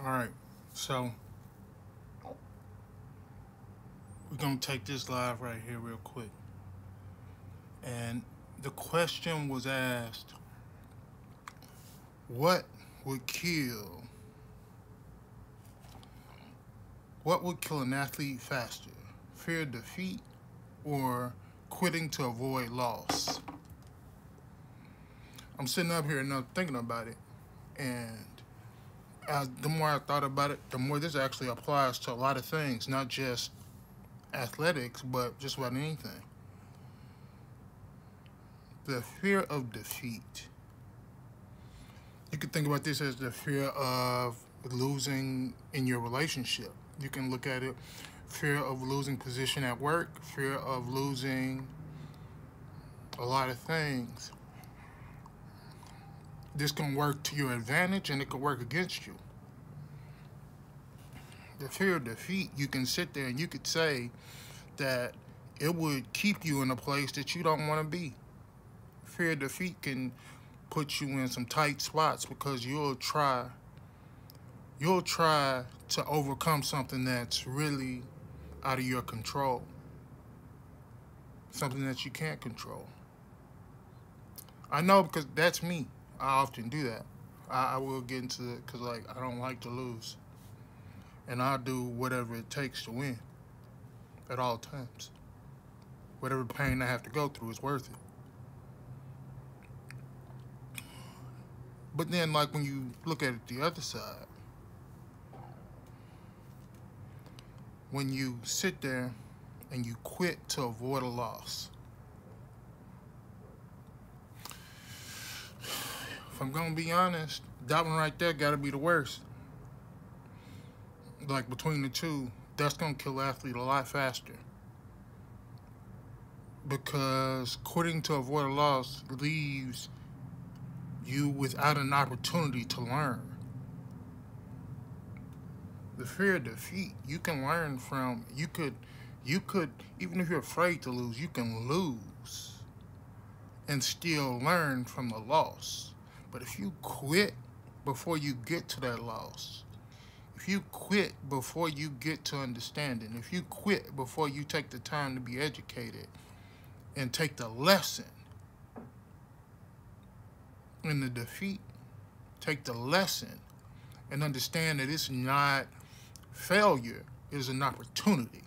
All right, so we're gonna take this live right here real quick. And the question was asked, what would kill what would kill an athlete faster? Fear of defeat or quitting to avoid loss? I'm sitting up here and I'm thinking about it, and the more I thought about it, the more this actually applies to a lot of things, not just athletics, but just about anything. The fear of defeat. You can think about this as the fear of losing in your relationship. You can look at it fear of losing position at work, fear of losing a lot of things. This can work to your advantage and it can work against you. The fear of defeat, you can sit there and you could say that it would keep you in a place that you don't want to be. Fear of defeat can put you in some tight spots because you'll try to overcome something that's really out of your control, something that you can't control. I know because that's me. I often do that. I will get into it because like I don't like to lose, and I'll do whatever it takes to win at all times. Whatever pain I have to go through is worth it. But then, like when you look at it the other side, when you sit there and you quit to avoid a loss. If I'm gonna be honest, that one right there gotta be the worst. Like between the two, that's gonna kill the athlete a lot faster. Because quitting to avoid a loss leaves you without an opportunity to learn. The fear of defeat, you can learn from. You could even if you're afraid to lose, you can lose and still learn from the loss. But if you quit before you get to that loss, if you quit before you get to understanding, if you quit before you take the time to be educated and take the lesson in the defeat, take the lesson and understand that it's not failure, it's an opportunity.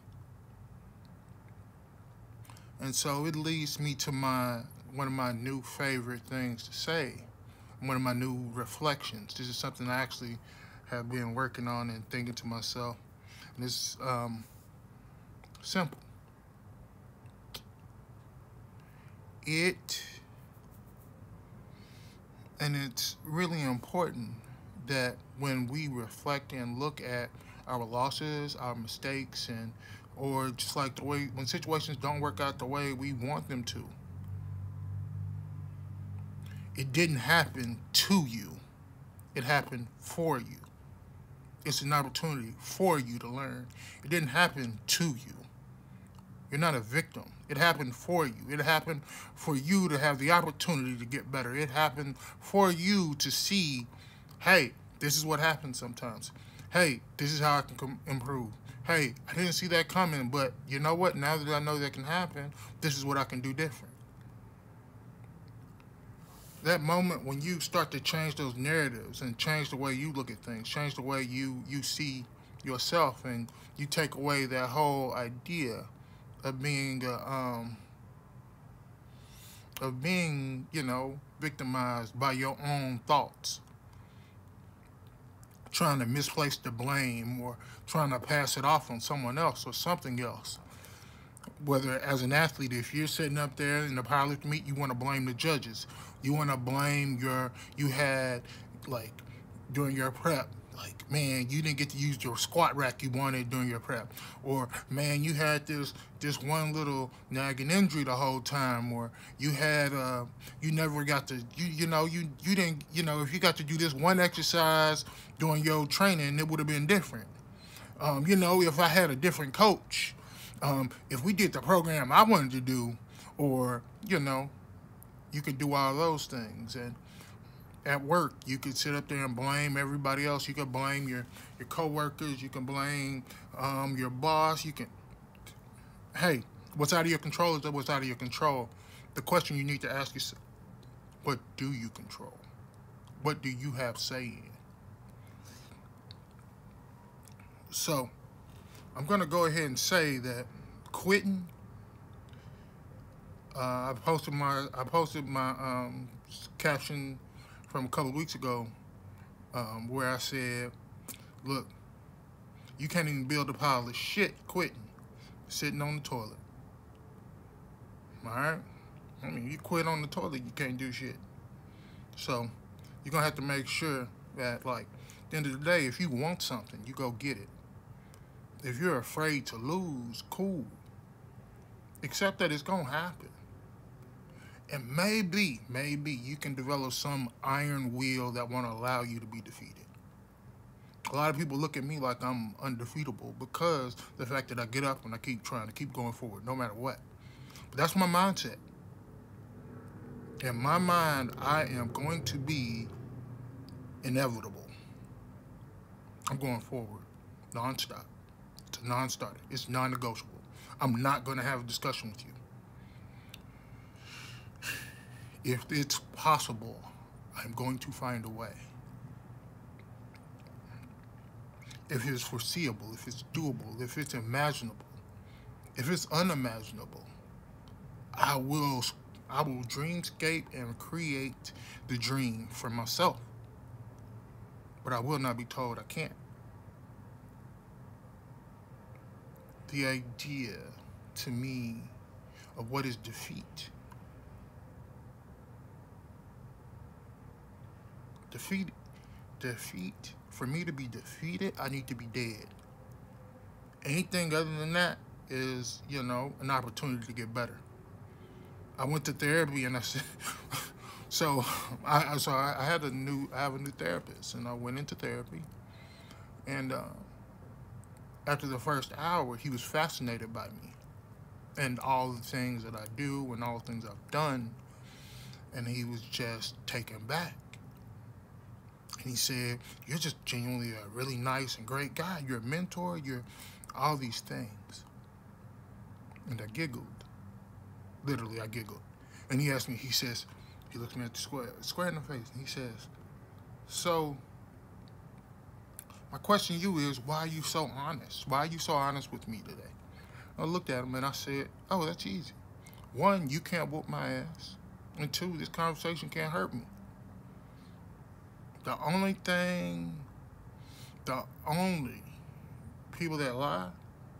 And so it leads me to my one of my new favorite things to say, one of my new reflections. This is something I actually have been working on and thinking to myself. And it's simple. It and it's really important that when we reflect and look at our losses, our mistakes, and or just like the way when situations don't work out the way we want them to, it didn't happen to you. It happened for you. It's an opportunity for you to learn. It didn't happen to you. You're not a victim. It happened for you. It happened for you to have the opportunity to get better. It happened for you to see, hey, this is what happens sometimes. Hey, this is how I can improve. Hey, I didn't see that coming, but you know what? Now that I know that can happen, this is what I can do different. That moment when you start to change those narratives and change the way you look at things, change the way you see yourself, and you take away that whole idea of being, victimized by your own thoughts, trying to misplace the blame or trying to pass it off on someone else or something else. Whether as an athlete, if you're sitting up there in the powerlifting meet, you want to blame the judges. You want to blame you had, like, during your prep, like, man, you didn't get to use your squat rack you wanted during your prep. Or, man, you had this one little nagging injury the whole time. Or you had, you never got to, you didn't, if you got to do this one exercise during your training, it would have been different. If I had a different coach, if we did the program I wanted to do, or, you could do all those things. And At work, you could sit up there and blame everybody else. You could blame your coworkers. You can blame your boss. You can, hey, what's out of your control is what's out of your control. The question you need to ask yourself, what do you control? What do you have say in? So, I'm going to go ahead and say that quitting, I posted my caption from a couple of weeks ago where I said, look, you can't even build a pile of shit quitting, sitting on the toilet. All right? I mean, you quit on the toilet, you can't do shit. So, you're going to have to make sure that, like, at the end of the day, if you want something, you go get it. If you're afraid to lose, cool. Accept that it's going to happen. And maybe you can develop some iron will that won't allow you to be defeated. A lot of people look at me like I'm undefeatable because the fact that I get up and I keep trying to keep going forward, no matter what. But that's my mindset. In my mind, I am going to be inevitable. I'm going forward, nonstop. It's a non-starter. It's non-negotiable. I'm not going to have a discussion with you. If it's possible, I'm going to find a way. If it's foreseeable, if it's doable, if it's imaginable, if it's unimaginable, I will dreamscape and create the dream for myself. But I will not be told I can't. The idea, to me, of what is defeat. Defeat. For me to be defeated, I need to be dead. Anything other than that is, an opportunity to get better. I went to therapy and I said, I have a new therapist, and I went into therapy, and after the first hour, he was fascinated by me and all the things that I do and all the things I've done, and he was just taken back. And he said, you're just genuinely a really nice and great guy. You're a mentor. You're all these things. And I giggled. Literally, I giggled. And he asked me, he looks me at the square in the face, and he says, so, my question to you is, why are you so honest? Why are you so honest with me today? I looked at him and I said, oh, that's easy. One, you can't whoop my ass. And two, this conversation can't hurt me. The only people that lie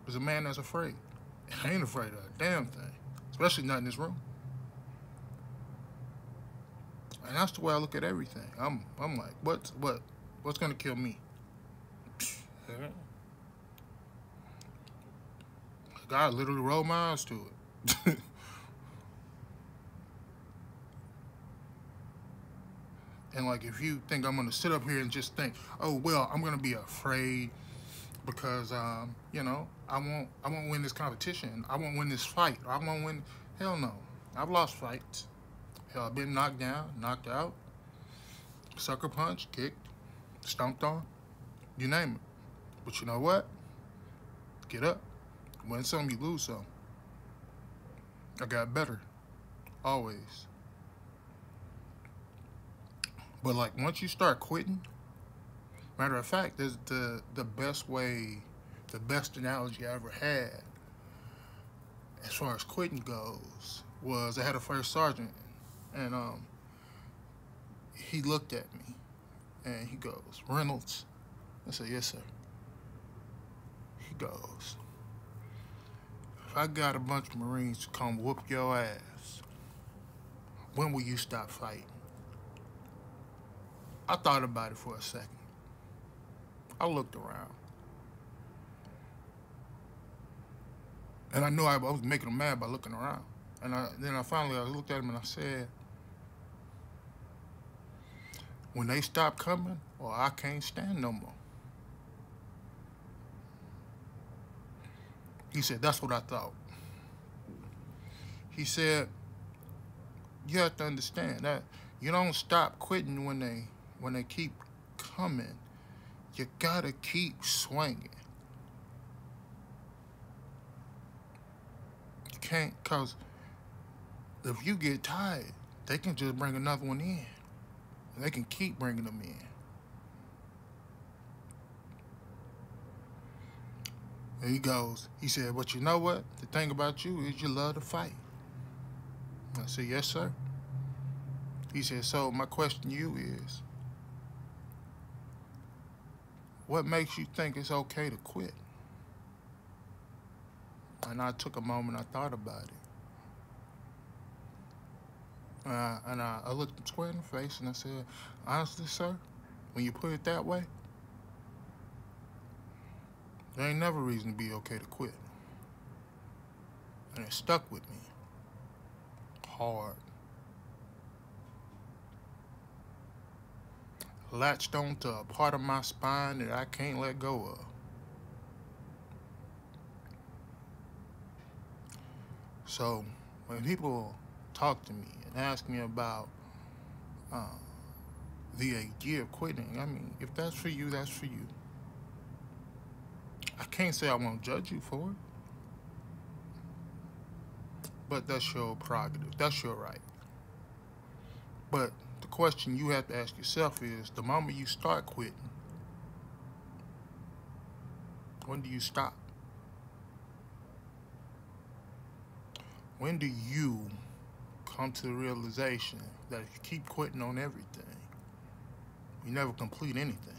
is a man that's afraid. And I ain't afraid of a damn thing, especially not in this room. And that's the way I look at everything. I'm like, what's gonna kill me? God literally rolled my eyes to it. And like, if you think I'm gonna sit up here and just think, oh well, I'm gonna be afraid because I won't win this competition. I won't win this fight. I won't win. Hell no. I've lost fights. Hell, I've been knocked down, knocked out, sucker punch, kicked, stomped on, you name it. But you know what? Get up. Win some, you lose some. I got better. Always. But like, once you start quitting, matter of fact, there's the best way, the best analogy I ever had as far as quitting goes was I had a first sergeant, and he looked at me and he goes, Reynolds. I said, yes, sir. He goes, if I got a bunch of Marines to come whoop your ass, when will you stop fighting? I thought about it for a second. I looked around. And I knew I was making him mad by looking around. And then I finally looked at him and I said, when they stop coming, or I can't stand no more. He said, that's what I thought. He said, you have to understand that You don't stop quitting when they keep coming. You gotta keep swinging. You can't, cause if you get tired, they can just bring another one in. And they can keep bringing them in. And he goes, he said, but you know what? The thing about you is you love to fight. I said, yes, sir. He said, so my question to you is, what makes you think it's okay to quit? And I took a moment, I thought about it. I looked him square in the face and I said, honestly, sir, when you put it that way, there ain't never reason to be okay to quit. And it stuck with me. Hard. Latched onto a part of my spine that I can't let go of. So when people talk to me and ask me about the idea of quitting, I mean, if that's for you, that's for you. I can't say I won't judge you for it. But that's your prerogative. That's your right. But the question you have to ask yourself is, the moment you start quitting, when do you stop? When do you come to the realization that if you keep quitting on everything, you never complete anything?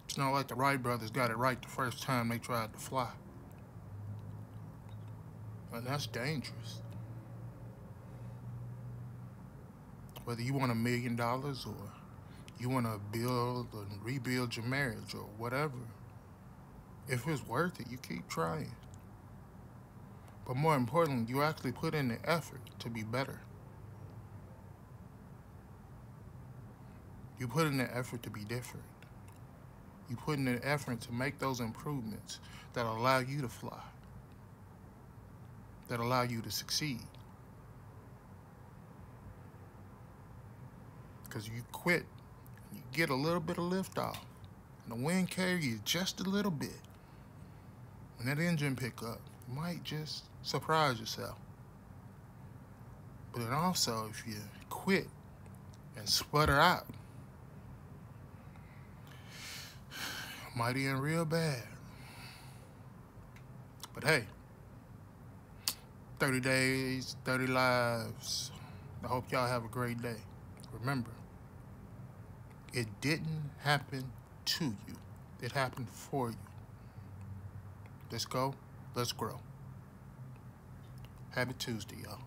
It's not like the Wright brothers got it right the first time they tried to fly. And that's dangerous. Whether you want $1 million or you want to build and rebuild your marriage or whatever, if it's worth it, you keep trying. But more importantly, you actually put in the effort to be better. You put in the effort to be different. You put in the effort to make those improvements that allow you to fly, that allow you to succeed. Because you quit, you get a little bit of lift off, and the wind carries you just a little bit. When that engine pick up, you might just surprise yourself. But then also, if you quit and sputter out, might end real bad. But hey, 30 days, 30 lives. I hope y'all have a great day. Remember, it didn't happen to you. It happened for you. Let's go. Let's grow. Happy Tuesday, y'all.